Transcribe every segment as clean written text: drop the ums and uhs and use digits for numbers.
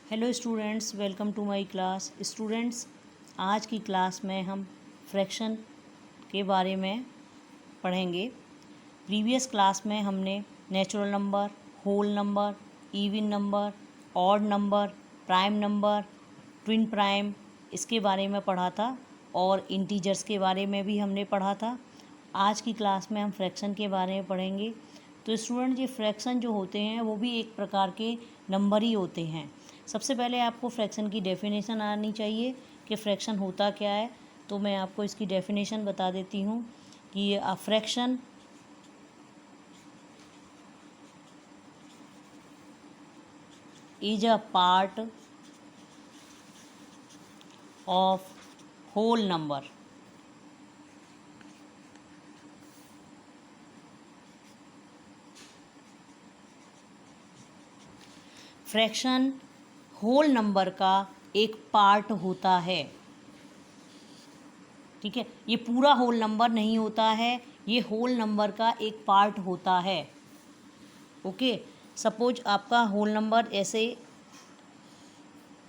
Hello students, welcome to my class. Students, आज की class में हम फ्रैक्शन के बारे में पढ़ेंगे। प्रीवियस क्लास में हमने natural number, whole number, even number, odd number, prime number, twin prime इसके बारे में पढ़ा था और इंटीजर्स के बारे में भी हमने पढ़ा था। आज की क्लास में हम फ्रैक्शन के बारे में पढ़ेंगे। तो स्टूडेंट, ये फ्रैक्शन जो होते हैं वो भी एक प्रकार के नंबर ही होते हैं। सबसे पहले आपको फ्रैक्शन की डेफिनेशन आनी चाहिए कि फ्रैक्शन होता क्या है। तो मैं आपको इसकी डेफिनेशन बता देती हूँ कि a fraction is a part of whole number. Fraction whole number का एक पार्ट होता है। ठीक है, ये पूरा होल नंबर नहीं होता है, ये होल नंबर का एक पार्ट होता है। ओके, सपोज आपका होल नंबर ऐसे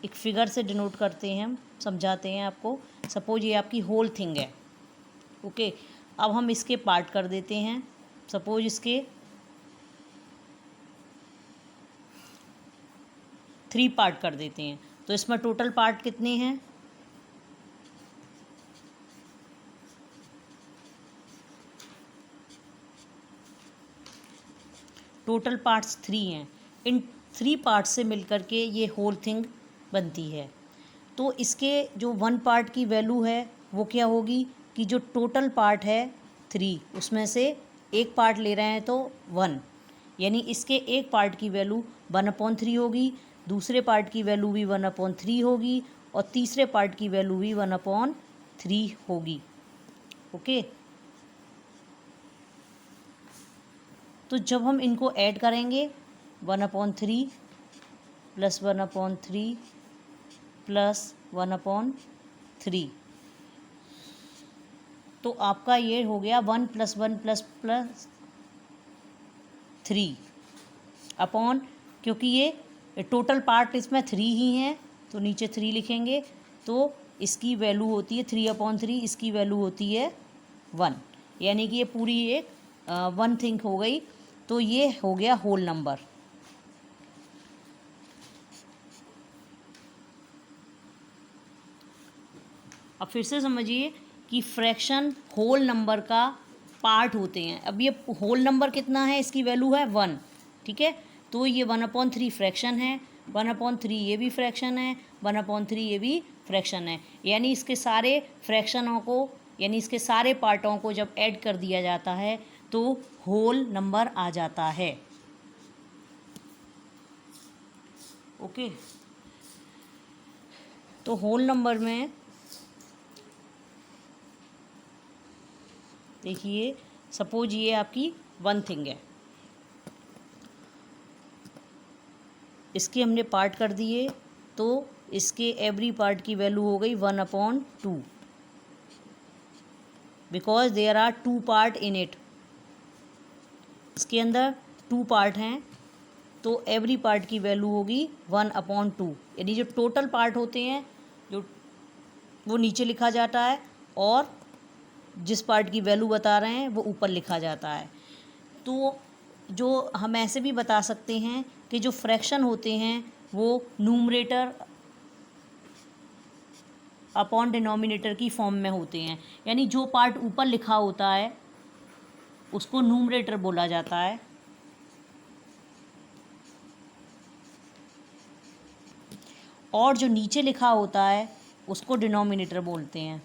एक फिगर से डिनोट करते हैं, हम समझाते हैं आपको। सपोज ये आपकी होल थिंग है। ओके, अब हम इसके पार्ट कर देते हैं। सपोज इसके 3 पार्ट कर देते हैं, तो इसमें टोटल पार्ट कितने हैं? टोटल पार्ट्स 3 हैं। इन 3 पार्ट्स से मिलकर के ये होल थिंग बनती है। तो इसके जो 1 पार्ट की वैल्यू है वो क्या होगी कि जो टोटल पार्ट है 3, उसमें से एक पार्ट ले रहे हैं तो 1, यानी इसके एक पार्ट की वैल्यू 1/3 होगी, दूसरे पार्ट की वैल्यू भी 1/3 होगी और तीसरे पार्ट की वैल्यू भी 1/3 होगी। ओके, तो जब हम इनको ऐड करेंगे 1/3 प्लस 1/3 प्लस 1/3, तो आपका ये हो गया 1 + 1 + 3 अपॉन, क्योंकि ये टोटल पार्ट इसमें 3 ही हैं तो नीचे 3 लिखेंगे। तो इसकी वैल्यू होती है 3/3, इसकी वैल्यू होती है 1, यानी कि ये पूरी एक 1 थिंग हो गई। तो ये हो गया होल नंबर। अब फिर से समझिए कि फ्रैक्शन होल नंबर का पार्ट होते हैं। अब ये होल नंबर कितना है, इसकी वैल्यू है 1। ठीक है, तो ये 1/3 फ्रैक्शन है, 1/3 ये भी फ्रैक्शन है, 1/3 ये भी फ्रैक्शन है। यानी इसके सारे फ्रैक्शनों को, यानी इसके सारे पार्टों को जब ऐड कर दिया जाता है तो होल नंबर आ जाता है। ओके, तो होल नंबर में देखिए, सपोज ये आपकी 1 थिंग है, इसके हमने पार्ट कर दिए तो इसके एवरी पार्ट की वैल्यू हो गई 1/2, because there are 2 part in it. इसके अंदर 2 पार्ट हैं तो एवरी पार्ट की वैल्यू होगी 1/2, यानी जो टोटल पार्ट होते हैं जो वो नीचे लिखा जाता है और जिस पार्ट की वैल्यू बता रहे हैं वो ऊपर लिखा जाता है। तो जो हम ऐसे भी बता सकते हैं कि जो फ्रैक्शन होते हैं वो न्यूमरेटर अपॉन डिनोमिनेटर की फॉर्म में होते हैं, यानी जो पार्ट ऊपर लिखा होता है उसको न्यूमरेटर बोला जाता है और जो नीचे लिखा होता है उसको डिनोमिनेटर बोलते हैं।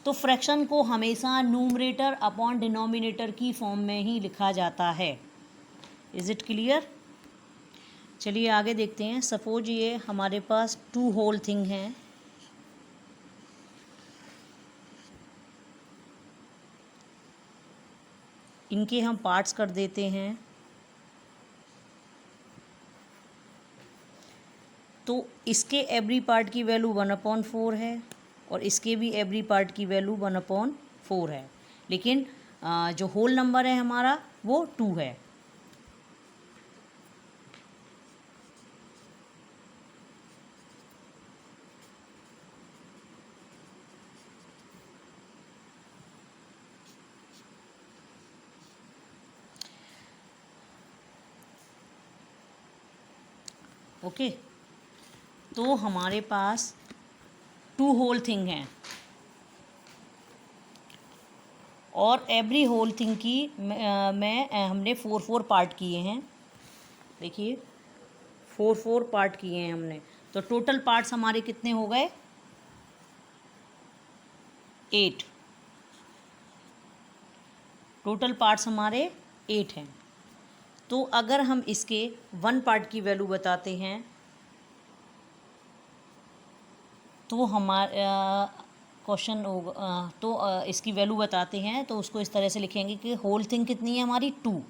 तो फ्रैक्शन को हमेशा न्यूमरेटर अपॉन डिनोमिनेटर की फॉर्म में ही लिखा जाता है। Is it clear? चलिए आगे देखते हैं। सपोज ये हमारे पास 2 होल थिंग हैं, इनके हम पार्ट्स कर देते हैं। तो इसके एवरी पार्ट की वैल्यू 1/4 है और इसके भी एवरी पार्ट की वैल्यू 1/4 है, लेकिन जो होल नंबर है हमारा वो 2 है। ओके, तो हमारे पास 2 होल थिंग हैं और एवरी होल थिंग की हमने 4 पार्ट किए हैं। देखिए 4 पार्ट किए हैं हमने, तो टोटल पार्ट्स हमारे कितने हो गए? 8। टोटल पार्ट्स हमारे 8 हैं। तो अगर हम इसके 1 पार्ट की वैल्यू बताते हैं तो हमारा क्वेश्चन होगा, तो इसकी वैल्यू बताते हैं तो उसको इस तरह से लिखेंगे कि होल थिंग कितनी है हमारी 2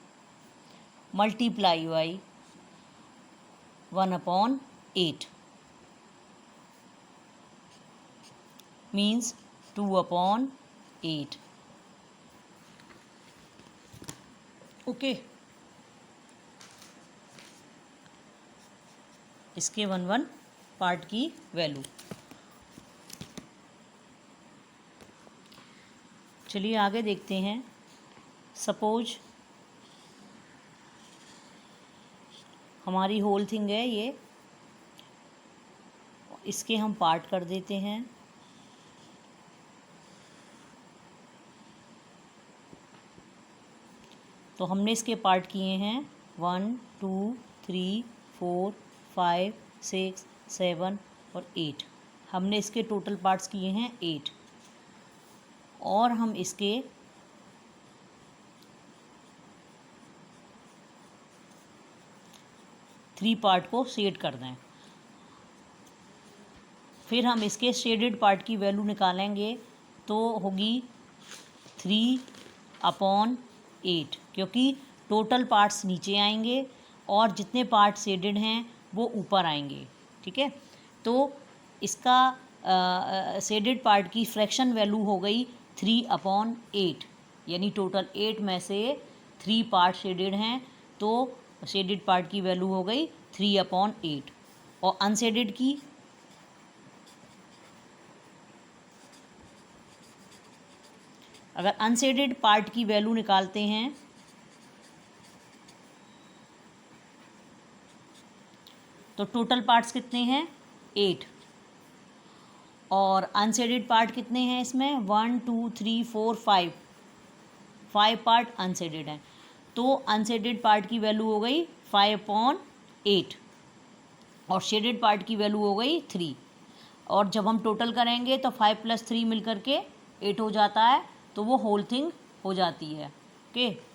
मल्टीप्लाई बाई 1/8 मीन्स 2/8। ओके, इसके 1 पार्ट की वैल्यू। चलिए आगे देखते हैं। सपोज हमारी होल थिंग है ये, इसके हम पार्ट कर देते हैं। तो हमने इसके पार्ट किए हैं 1 2 3 4 5 6 7 और 8। हमने इसके टोटल पार्ट्स किए हैं 8 और हम इसके थ्री पार्ट को शेड कर दें। फिर हम इसके शेडेड पार्ट की वैल्यू निकालेंगे तो होगी 3/8, क्योंकि टोटल पार्ट्स नीचे आएंगे और जितने पार्ट शेडेड हैं वो ऊपर आएंगे। ठीक है, तो इसका शेडेड पार्ट की फ्रैक्शन वैल्यू हो गई 3/8, यानी टोटल 8 में से 3 पार्ट शेडेड हैं तो शेडेड पार्ट की वैल्यू हो गई 3/8। और अनशेडेड की अगर अनशेडेड पार्ट की वैल्यू निकालते हैं तो टोटल पार्ट्स कितने हैं 8 और अनशेडेड पार्ट कितने हैं इसमें 1 2 3 4 5 पार्ट अनशेडेड हैं। तो अनशेडेड पार्ट की वैल्यू हो गई 5/8 और शेडेड पार्ट की वैल्यू हो गई 3। और जब हम टोटल करेंगे तो 5 + 3 मिल करके 8 हो जाता है, तो वो होल थिंग हो जाती है। ओके,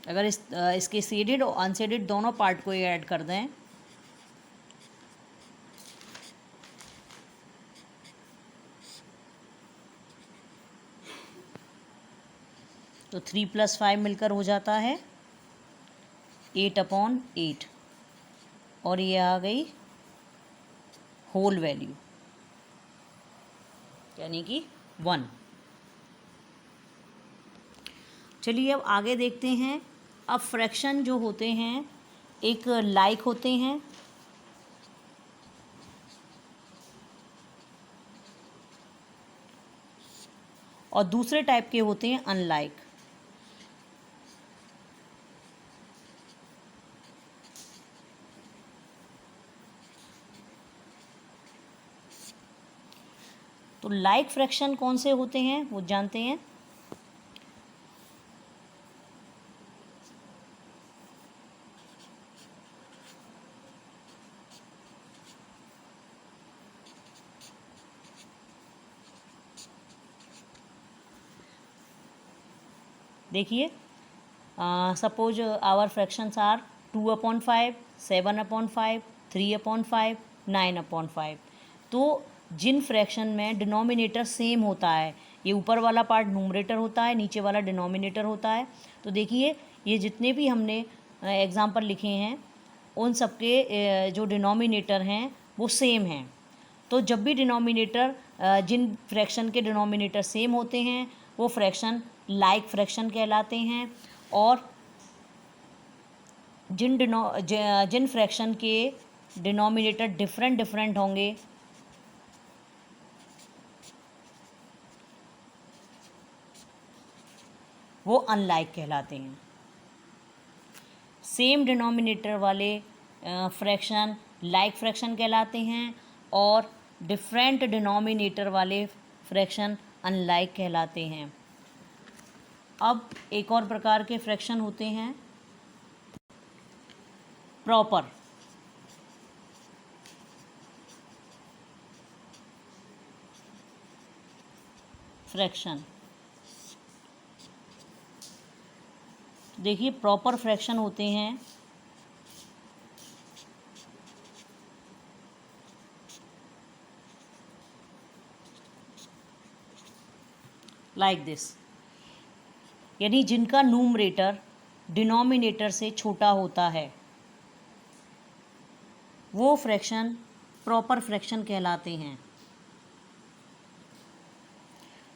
अगर इसके शेडेड और अनशेडेड दोनों पार्ट को ऐड कर दें तो 3 + 5 मिलकर हो जाता है 8/8 और ये आ गई होल वैल्यू यानी कि 1। चलिए अब आगे देखते हैं। अब फ्रैक्शन जो होते हैं एक लाइक होते हैं और दूसरे टाइप के होते हैं अनलाइक। तो लाइक फ्रैक्शन कौन से होते हैं वो जानते हैं। देखिए सपोज आवर फ्रैक्शंस आर 2/5 7/5 3/5 9/5। तो जिन फ्रैक्शन में डिनोमिनेटर सेम होता है, ये ऊपर वाला पार्ट न्यूमरेटर होता है, नीचे वाला डिनोमिनेटर होता है। तो देखिए ये जितने भी हमने एग्जाम्पल लिखे हैं उन सबके जो डिनोमिनेटर हैं वो सेम हैं। तो जब भी डिनोमिनेटर जिन फ्रैक्शन के डिनोमिनेटर सेम होते हैं वो फ्रैक्शन लाइक फ्रैक्शन कहलाते हैं। और जिन फ्रैक्शन के डिनोमिनेटर डिफरेंट होंगे वो अनलाइक कहलाते हैं। सेम डिनोमिनेटर वाले फ्रैक्शन लाइक फ्रैक्शन कहलाते हैं और डिफरेंट डिनोमिनेटर वाले फ्रैक्शन अनलाइक कहलाते हैं। अब एक और प्रकार के फ्रैक्शन होते हैं प्रॉपर। फ्रैक्शन देखिए, प्रॉपर फ्रैक्शन होते हैं लाइक दिस, यानी जिनका न्यूमरेटर डिनोमिनेटर से छोटा होता है वो फ्रैक्शन प्रॉपर फ्रैक्शन कहलाते हैं।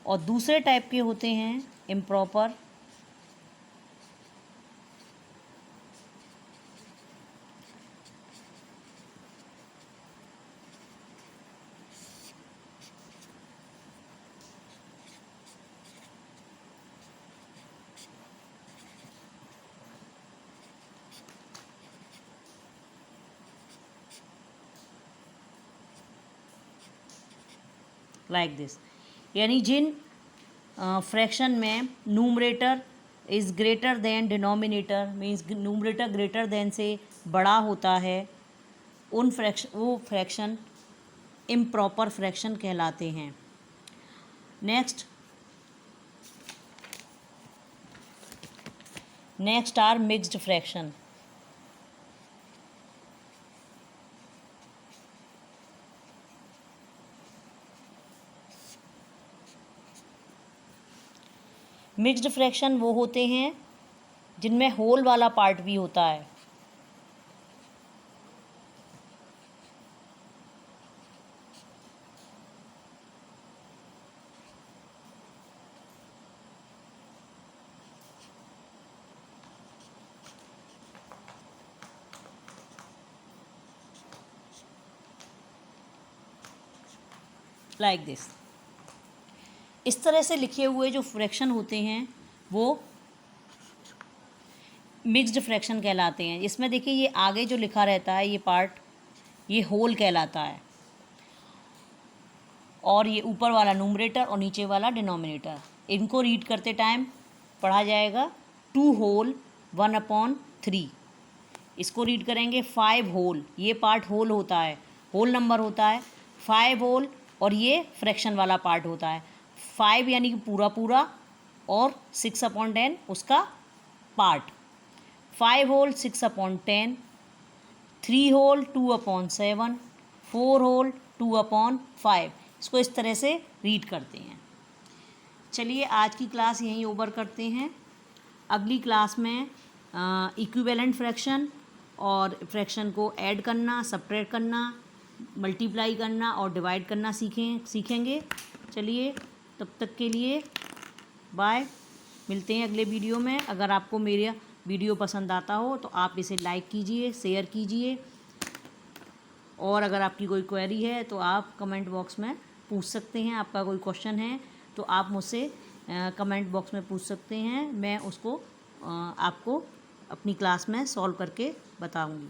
और दूसरे टाइप के होते हैं इम्प्रॉपर। लाइक दिस, यानी जिन फ्रैक्शन में numerator is greater than denominator, means numerator greater than से बड़ा होता है, वो फ्रैक्शन इम्प्रॉपर फ्रैक्शन कहलाते हैं। Next are mixed fraction. Mixed fraction वो होते हैं जिनमें होल वाला पार्ट भी होता है। लाइक दिस, इस तरह से लिखे हुए जो फ्रैक्शन होते हैं वो मिक्स्ड फ्रैक्शन कहलाते हैं। इसमें देखिए, ये आगे जो लिखा रहता है ये पार्ट, ये होल कहलाता है, और ये ऊपर वाला न्यूमरेटर और नीचे वाला डिनोमिनेटर। इनको रीड करते टाइम पढ़ा जाएगा 2 होल 1/3। इसको रीड करेंगे 5 होल, ये पार्ट होल होता है, होल नंबर होता है। 5 होल, और ये फ्रैक्शन वाला पार्ट होता है। 5 यानी कि पूरा पूरा, और 6/10 उसका पार्ट। 5 whole 6/10, 3 whole 2/7, 4 whole 2/5। इसको इस तरह से रीड करते हैं। चलिए, आज की क्लास यहीं ओवर करते हैं। अगली क्लास में इक्विवेलेंट फ्रैक्शन और फ्रैक्शन को ऐड करना, सब्ट्रैक्ट करना, मल्टीप्लाई करना और डिवाइड करना सीखेंगे। चलिए, तब तक के लिए बाय, मिलते हैं अगले वीडियो में। अगर आपको मेरा वीडियो पसंद आता हो तो आप इसे लाइक कीजिए, शेयर कीजिए, और अगर आपकी कोई क्वेरी है तो आप कमेंट बॉक्स में पूछ सकते हैं। आपका कोई क्वेश्चन है तो आप मुझसे कमेंट बॉक्स में पूछ सकते हैं, मैं उसको आपको अपनी क्लास में सॉल्व करके बताऊंगी।